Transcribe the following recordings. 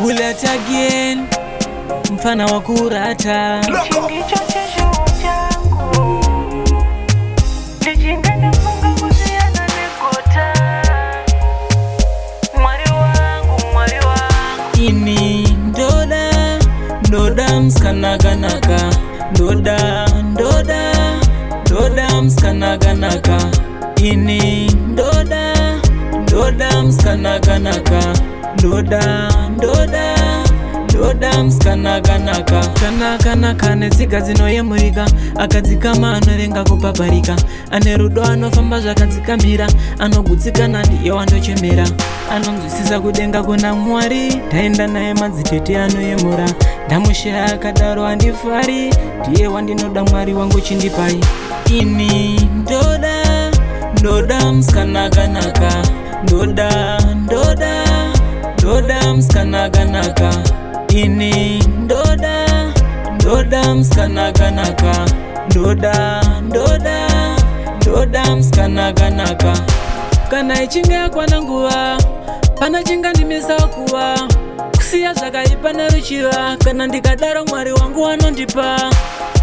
Bullet again, mfana wa kurata. Ini ndoda mskanaganaka, ndoda mskanaganaka. Ini ndoda mskanaganaka, ndoda mskanaganaka. Kanaganaka netsiga dzinoyemurika, akadzikama anorenga kupaparika. Ane rudo anofamba zvakadzikamira, anogutsikana ndiye wandochemera. Anonzwisisa kudenga kuna Mwari, ndaenda naye madzitete anoyemura. Ndamushaya akadaro handifari, ndiye wandinoda Mwari wangu chindipai. Ini ndoda mskanaganaka, ndoda mskanaganaka. Ini ndoda mskanaganaka, ndoda mskanaganaka. Kana ichinge yakwana nguva, pana chinganimisa kuva, kusiya zvakaipa neruchiva. Kana ndikadaro Mwari wangu anondipa.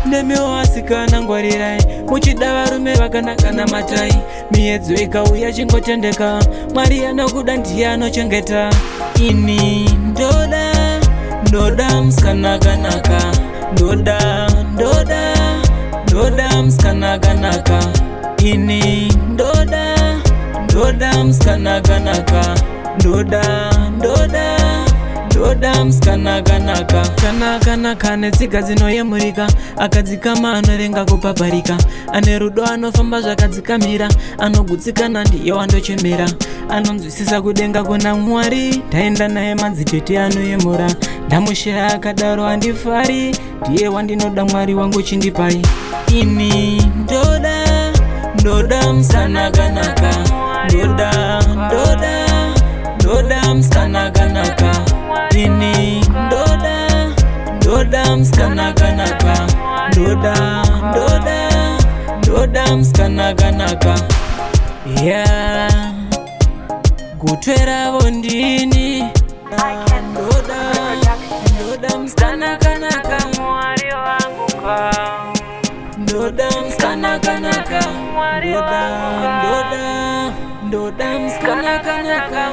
Nemiwo vasikana ngwarirai, muchida varume vakanaka namatai. Miedzo ikauya chingotendeka, Mwari anokuda ndiye anochengeta. Ini ndoda mskanaganaka, ndoda mskanaganaka. Ini ndoda mskanaganaka, ndoda mskanaganaka. Kanaganaka netsiga dzinoyemurika, akadzikama anorenga kupaparika. Ane rudo anofamba zvakadzikamira, anogutsikana ndiye wandochemera. Anonzwisisa kudenga kuna Mwari, ndaenda naye madzitete anoyemura. Ndamushaya akadaro handifari, ndiye wandinoda Mwari wangu chindipai. Ini ndoda mskanaganaka, ndoda mskanaganaka. Ini ndoda mskanaganaka, ndoda mskanaganaka. Yeah, gutwera vondini. Ndoda mskanaganaka, ndoda mskanaganaka, ndoda mskanaganaka.